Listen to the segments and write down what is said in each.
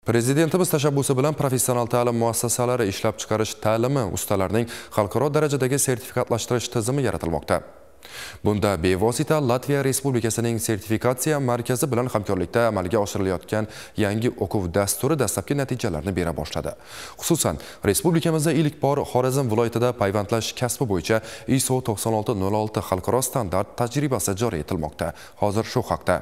Prezidentimiz tashabbusi bilan professional ta'lim muassasalari ishlab chiqarish ta'limi ustalarining xalqaro darajadagi sertifikatlashtirish tizimi yaratilmoqda. Bunda bevosita Latviya Respublikasining sertifikatsiya markazi bilan hamkorlikda amalga oshirilayotgan yangi o'quv dasturi dastlabki natijalarni bera boshladi. Xususan, respublikamizda ilk bor Xorazm viloyatida payvandlash kasbi bo'yicha ISO 9606 xalqaro standart tajribasi joriy etilmoqda. Hozir shu haqda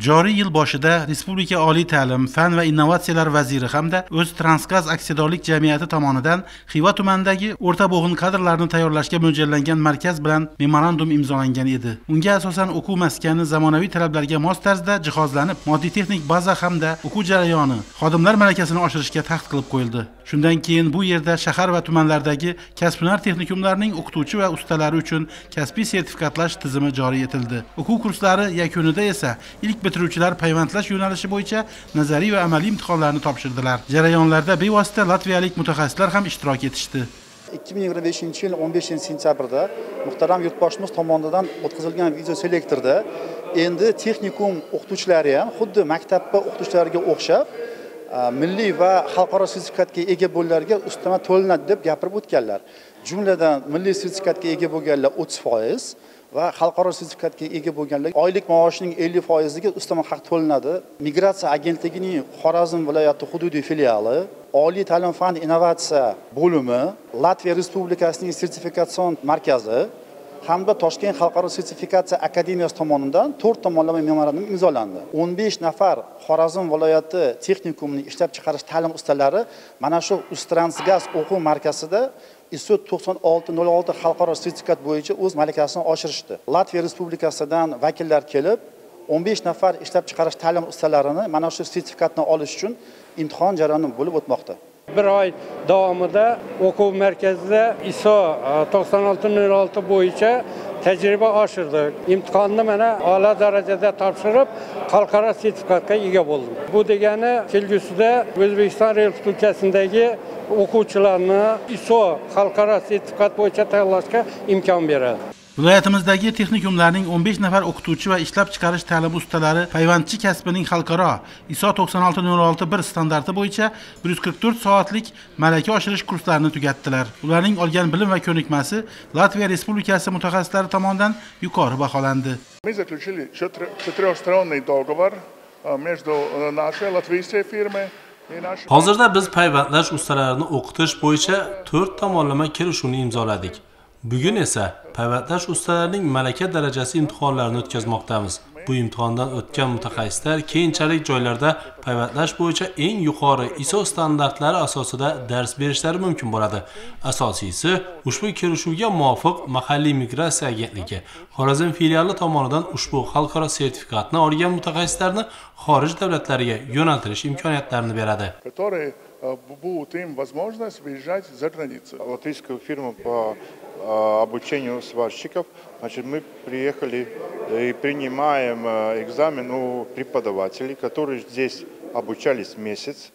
Joriy yil boshida Respublika Oliy ta'lim, fan va innovatsiyalar vaziri hamda O'ztransgaz aksiyadorlik jamiyati tomonidan Xiva tumanidagi o'rta bo'g'in kadrlarni tayyorlashga mo'ljallangan markaz bilan memorandum imzolangan edi. Unga asosan o'quv maskani zamonaviy talablarga mos tarzda jihozlanib, moddiy texnik baza hamda o'quv jarayoni, xodimlar malakasini oshirishga taxt qilib qo'yildi. Shundan keyin bu yerda shahar va tumanlardagi kasb-hunar texnikumlarining o'qituvchi va ustalari uchun kasbiy sertifikatlash tizimi joriy etildi. O'quv kurslari yakunida esa ilk bitiruvchilar payvandlash yo'nalishi bo'yicha nazariy va amaliy imtihonlarni topshirdilar. Jarayonlarda bevosita latviyalik mutaxassislar ham ishtirok etishdi. 2025-yil 15-sentyabrda muhtaram yurtboshimiz tomonidan o'tkazilgan video selektorda endi texnikum o'qituvchilari ham xuddi maktabda o'qituvchilariga o'xshab milliy va xalqaro sertifikatga ega bo'lganlarga ustama to'lanadi deb gapirib o'tganlar. Jumladan milliy sertifikatga ega bo'lganlar 30% va xalqaro sertifikatga ega bo'lganlar oylik maoshining 50%iga ustama haq to'lanadi. Migratsiya agentligining Xorazm viloyati hududiy filiali, Oliy ta'lim fan innovatsiya bo'limi, Latviya Respublikasining sertifikatsion markazi hamda Toshkent xalqaro sertifikatsiya akademiyasi tomonidan 4 tomonlama memorandum imzolandi. 15 nafar Xorazm viloyati texnikumining ishlab chiqarish ta'lim ustalari mana shu O'ztransgaz o'quv markazida ISO 9606 xalqaro sertifikat bo'yicha o'z malakasini oshirishdi. Latviya Respublikasidan vakillar kelib, 15 nafar ishlab chiqarish ta'lim ustalarini mana shu sertifikatni olish uchun imtihon jarayoni bo'lib o'tmoqda. Bir oy davomida o'quv markazida ISO 9606 bo'yicha tajriba oshirdik. Imtihonni mana a'lo darajada topshirib, xalqaro sertifikatga ega bo'ldim. Bu degani kelgusida O'zbekiston Respublikasidagi o'quvchilarni ISO xalqaro sertifikat bo'yicha tayyorlashga imkon beradi. Viloyatimizdagi texnikumlarning 15 nafar o'qituvchi va ishlab chiqarish ta'lim ustalari payvandchi kasbining xalqaro ISO 9606 standarti bo'yicha 144 soatlik malaka oshirish kurslarini tugatdilar. Ularning olgan bilim va ko'nikmasi Latviya Respublikasi mutaxassislari tomonidan yuqori baholandi. Мы заключили четырехсторонний договор между нашей латвийской фирмой. Hozirda biz payvandlash ustalarini o'qitish bo'yicha 4 tomonlama kelishuvni imzoladik. Bugun esa payvandlash ustalarining malaka darajasi imtihonlarini o'tkazmoqdamiz. Bu imtihondan o'tgan mutaxassislar keyinchalik joylarda payvandlash bo'yicha eng yuqori ISO standartlari asosida dars berishlari mumkin bo'ladi. Asosiysi, ushbu kelishuvga muvofiq mahalliy migratsiya agentligi Xorazm filiali tomonidan ushbu xalqaro sertifikatni olgan mutaxassislarni xorij davlatlariga yo'naltirish imkoniyatlarini beradi. Будут им возможность выезжать за границу. Латвийскую фирму по обучению сварщиков, значит, мы приехали и принимаем экзамен у преподавателей, которые здесь обучались месяц.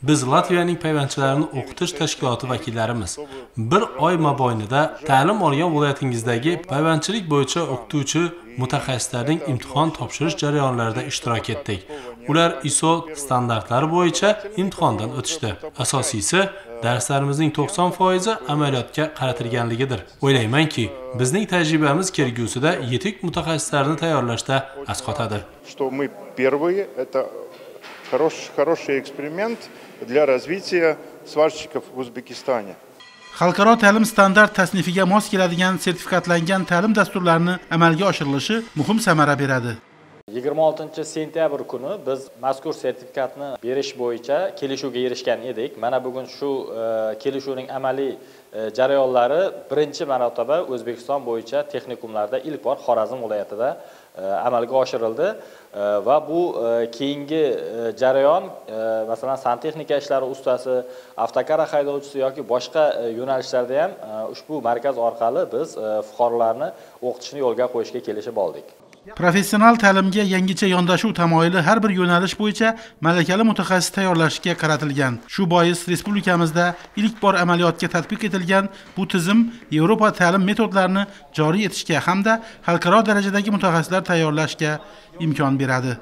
Biz Latviyaning payvandchilarini o'qitish tashkiloti vakillarimiz. Bir oy mobaynida ta'lim olgan viloyatingizdagi payvandchilik bo'yicha o'qituvchi mutaxassislarning imtihon topshirish jarayonlarida ishtirok etdik. Ular ISO standartlari bo'yicha imtihondan o'tishdi. Asosiysi, darslarimizning 90% amaliyotga qaratilganligidir. O'ylaymanki, bizning tajribamiz kelgusida yetuk mutaxassislarni tayyorlashda asqotadi. Что мы первые, это хороший эксперимент для развития сварщиков в Узбекистане. Xalqaro ta'lim standart tasnifiga mos keladigan sertifikatlangan ta'lim dasturlarini amalga oshirilishi muhim samara beradi. 26-sentyabr kuni biz mazkur sertifikatni berish bo'yicha kelishuvga erishgan edik. Mana bugun shu kelishuvning amaliy jarayonlari birinchi marotaba O'zbekiston bo'yicha texnikumlarda ilk bor Xorazm viloyatida amalga oshirildi va bu keyingi jarayon masalan santexnika ishlari ustasi, avtokara haydovchisi yoki boshqa yo'nalishlarda ham ushbu markaz orqali biz fuqarolarni o'qitishni yo'lga qo'yishga kelishib oldik. Professional ta'limga yangicha yondashuv tamoyili har bir yo'nalish bo'yicha malakali mutaxassis tayyorlashga qaratilgan. Shu bois respublikamizda ilk bor amaliyotga tatbiq etilgan bu tizim Yevropa ta'lim metodlarini joriy etishga hamda xalqaro darajadagi mutaxassislar tayyorlashga imkon beradi.